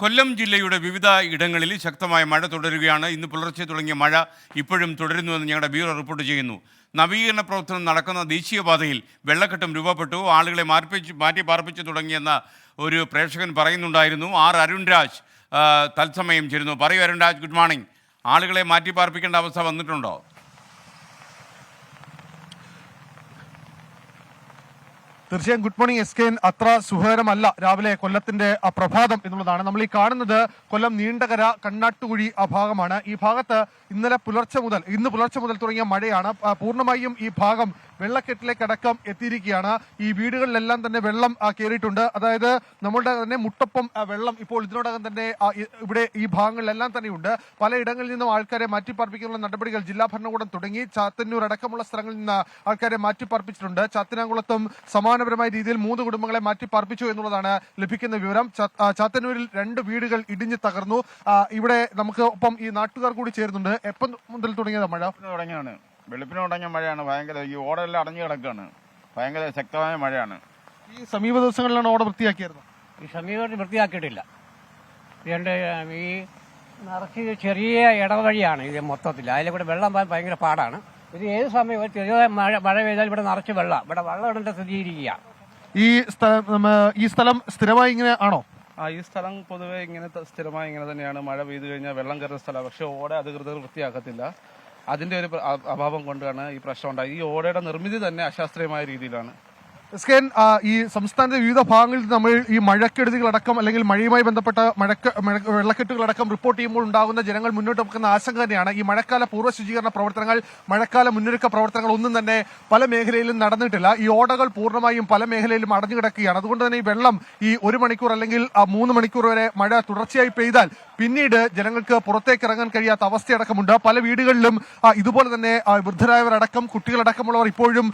കൊല്ലം ജില്ലയുടെ വിവിധ ഇടങ്ങളിൽ ശക്തമായ മഴ തുടരുകയാണ്. ഇന്ന് പുലർച്ചെ തുടങ്ങിയ മഴ ഇപ്പോഴും തുടരുന്നുവെന്ന് ഞങ്ങളുടെ ബ്യൂറോ റിപ്പോർട്ട് ചെയ്യുന്നു. നവീകരണ പ്രവർത്തനം നടക്കുന്ന ദേശീയപാതയിൽ വെള്ളക്കെട്ടും രൂപപ്പെട്ടു. ആളുകളെ മാറ്റി പാർപ്പിച്ചു തുടങ്ങിയെന്ന ഒരു പ്രേക്ഷകൻ പറയുന്നുണ്ടായിരുന്നു. അരുൺ രാജ് തത്സമയം ചേരുന്നു. പറയൂ അരുൺ രാജ്, ഗുഡ് മോർണിംഗ്. ആളുകളെ മാറ്റി പാർപ്പിക്കേണ്ട അവസ്ഥ വന്നിട്ടുണ്ടോ? തീർച്ചയായും ഗുഡ് മോർണിംഗ് എസ് കെ. അത്ര സുഖകരമല്ല രാവിലെ കൊല്ലത്തിന്റെ പ്രഭാതം എന്നുള്ളതാണ്. നമ്മൾ ഈ കാണുന്നത് കൊല്ലം നീണ്ടകര കണ്ണാട്ടുകുഴി ഭാഗമാണ്. ഈ ഭാഗത്ത് ഇന്ന് പുലർച്ചെ മുതൽ തുടങ്ങിയ മഴയാണ്. പൂർണ്ണമായും ഈ ഭാഗം വെള്ളക്കെട്ടിലേക്കടക്കം എത്തിയിരിക്കുകയാണ്. ഈ വീടുകളിലെല്ലാം തന്നെ വെള്ളം കയറിയിട്ടുണ്ട്. അതായത് നമ്മളുടെ തന്നെ മുട്ടപ്പം വെള്ളം ഇപ്പോൾ ഇതിനോടകം തന്നെ ഇവിടെ ഈ ഭാഗങ്ങളിലെല്ലാം തന്നെയുണ്ട്. പലയിടങ്ങളിൽ നിന്നും ആൾക്കാരെ മാറ്റിപ്പാർപ്പിക്കാനുള്ള നടപടികൾ ജില്ലാ ഭരണകൂടം തുടങ്ങി. ചാത്തന്നൂർ അടക്കമുള്ള സ്ഥലങ്ങളിൽ നിന്ന് ആൾക്കാരെ മാറ്റിപ്പാർപ്പിച്ചിട്ടുണ്ട്. ചാത്തനാകുളത്തും സമാനപരമായ രീതിയിൽ 3 കുടുംബങ്ങളെ മാറ്റിപ്പാർപ്പിച്ചു എന്നുള്ളതാണ് ലഭിക്കുന്ന വിവരം. ചാത്തന്നൂരിൽ 2 വീടുകൾ ഇടിഞ്ഞു തകർന്നു. ഇവിടെ നമുക്ക് ഒപ്പം ഈ നാട്ടുകാർ കൂടി ചേരുന്നുണ്ട്. എപ്പം മുതൽ തുടങ്ങിയതാണ് മഴ? തുടങ്ങിയാണ്, വെളുപ്പിന് തുടങ്ങിയ മഴയാണ്. ഭയങ്കര ഈ ഓടെല്ലാം അടഞ്ഞു കിടക്കുകയാണ്. ഭയങ്കര ശക്തമായ മഴയാണ്. ഈ സമീപ ദിവസങ്ങളിലാണ് ഓട വൃത്തിയാക്കിയത്. ഈ സമീപത്ത് വൃത്തിയാക്കിയിട്ടില്ല. ഈ നിറച്ച് ചെറിയ ഇടവഴിയാണ് ഇത് മൊത്തത്തിൽ. അതിലെ കൂടെ വെള്ളം പോകാൻ ഭയങ്കര പാടാണ്. ഇത് ഏത് സമയം ചെറിയ മഴ പെയ്താൽ ഇവിടെ നിറച്ച് വെള്ളം, ഇവിടെ വെള്ളം ഇടേണ്ട സ്ഥിതിയിരിക്കുക. ഈ സ്ഥലം സ്ഥിരമായി ഇങ്ങനെ ആണോ? ഈ സ്ഥലം പൊതുവെ ഇങ്ങനെ സ്ഥിരമായി ഇങ്ങനെ തന്നെയാണ്. മഴ പെയ്തു കഴിഞ്ഞാൽ വെള്ളം കയറുന്ന സ്ഥലമാണ്. പക്ഷെ ഓട അധികൃതർ വൃത്തിയാക്കത്തില്ല. അതിന്റെ ഒരു അഭാവം കൊണ്ടാണ് ഈ പ്രശ്നം ഉണ്ടായത്. ഈ ഓടയുടെ നിർമ്മിതി തന്നെ അശാസ്ത്രീയമായ രീതിയിലാണ്. ഈ സംസ്ഥാനത്തെ വിവിധ ഭാഗങ്ങളിൽ നമ്മൾ ഈ മഴക്കെടുതികളടക്കം അല്ലെങ്കിൽ മഴയുമായി ബന്ധപ്പെട്ട വെള്ളക്കെട്ടുകളടക്കം റിപ്പോർട്ട് ചെയ്യുമ്പോൾ ഉണ്ടാകുന്ന ജനങ്ങൾ മുന്നോട്ട് വെക്കുന്ന ആശങ്ക തന്നെയാണ്. ഈ മഴക്കാല പൂർവ്വ ശുചീകരണ പ്രവർത്തനങ്ങൾ, മഴക്കാല മുന്നൊരുക്ക പ്രവർത്തനങ്ങൾ ഒന്നും തന്നെ പല മേഖലയിലും നടന്നിട്ടില്ല. ഈ ഓടകൾ പൂർണ്ണമായും പല മേഖലയിലും അടഞ്ഞു കിടക്കുകയാണ്. അതുകൊണ്ട് തന്നെ ഈ വെള്ളം ഈ 1 മണിക്കൂർ അല്ലെങ്കിൽ 3 മണിക്കൂർ വരെ മഴ തുടർച്ചയായി പെയ്താൽ പിന്നീട് ജനങ്ങൾക്ക് പുറത്തേക്ക് ഇറങ്ങാൻ കഴിയാത്ത അവസ്ഥയടക്കമുണ്ട്. പല വീടുകളിലും ഇതുപോലെ തന്നെ വൃദ്ധരായവരടക്കം കുട്ടികളടക്കമുള്ളവർ ഇപ്പോഴും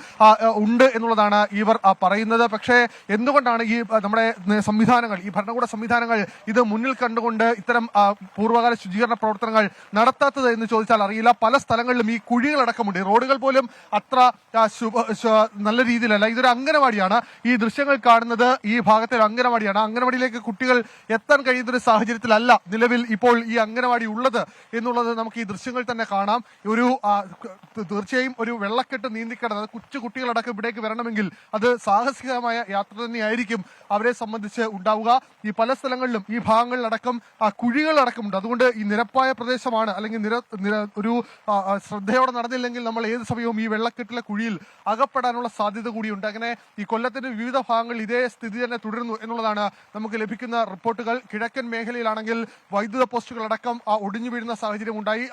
ഉണ്ട് എന്നുള്ളതാണ് ഇവർ പറയുന്നത്. പക്ഷേ എന്തുകൊണ്ടാണ് ഈ നമ്മുടെ സംവിധാനങ്ങൾ, ഈ ഭരണകൂട സംവിധാനങ്ങൾ ഇത് മുന്നിൽ കണ്ടുകൊണ്ട് ഇത്തരം പൂർവ്വകാല ശുചീകരണ പ്രവർത്തനങ്ങൾ നടത്താത്തത് എന്ന് ചോദിച്ചാൽ അറിയില്ല. പല സ്ഥലങ്ങളിലും ഈ കുഴികളടക്കമുണ്ട്. റോഡുകൾ പോലും അത്ര നല്ല രീതിയിലല്ല. ഇതൊരു അംഗനവാടിയാണ്. ഈ ദൃശ്യങ്ങൾ കാണുന്നത് ഈ ഭാഗത്തെ അംഗനവാടിയാണ്. അംഗനവാടിയിലേക്ക് കുട്ടികൾ എത്താൻ കഴിയുന്ന ഒരു സാഹചര്യത്തിലല്ല നിലവിൽ ഇപ്പോൾ ഈ അംഗനവാടി ഉള്ളത് എന്നുള്ളത് നമുക്ക് ഈ ദൃശ്യങ്ങൾ തന്നെ കാണാം. തീർച്ചയായും ഒരു വെള്ളക്കെട്ട് നീന്തിക്കിടന്നത് കൊച്ചു കുട്ടികളടക്കം ഇവിടേക്ക് വരണമെങ്കിൽ അത് സാഹസികമായ യാത്ര തന്നെയായിരിക്കും അവരെ സംബന്ധിച്ച് ഉണ്ടാവുക. ഈ പല സ്ഥലങ്ങളിലും ഈ ഭാഗങ്ങളിലടക്കം കുഴികളടക്കമുണ്ട്. അതുകൊണ്ട് ഈ നിരപ്പായ പ്രദേശമാണ്, അല്ലെങ്കിൽ ഒരു ശ്രദ്ധയോടെ നടന്നില്ലെങ്കിൽ നമ്മൾ ഏത് സമയവും ഈ വെള്ളക്കെട്ടിലെ കുഴിയിൽ അകപ്പെടാനുള്ള സാധ്യത കൂടിയുണ്ട്. അങ്ങനെ ഈ കൊല്ലത്തിന്റെ വിവിധ ഭാഗങ്ങളിൽ ഇതേ സ്ഥിതി തന്നെ തുടരുന്നു എന്നുള്ളതാണ് നമുക്ക് ലഭിക്കുന്ന റിപ്പോർട്ടുകൾ. കിഴക്കൻ മേഖലയിലാണെങ്കിൽ വൈദ്യുത പോസ്റ്റുകളടക്കം ഒടിഞ്ഞു വീഴുന്ന സാഹചര്യം ഉണ്ടായി.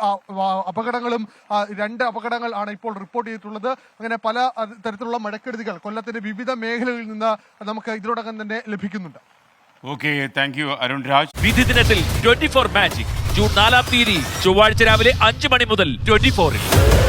അപകടങ്ങളും 2 അപകടങ്ങൾ ആണ് ഇപ്പോൾ റിപ്പോർട്ട് ചെയ്തിട്ടുള്ളത്. അങ്ങനെ പല തരത്തിലുള്ള മഴക്കെടുതികൾ കൊല്ലത്തിന്റെ വിവിധ മേഖലകളിൽ നിന്ന് നമുക്ക് ഇതിനോടകം തന്നെ ലഭിക്കുന്നുണ്ട്. Okay, thank you Arun Raj. വിധി ദിനത്തിൽ 24 മാജിക് ജൂൺ 4 ചൊവ്വാഴ്ച രാവിലെ 5 മണി മുതൽ 24-ൽ.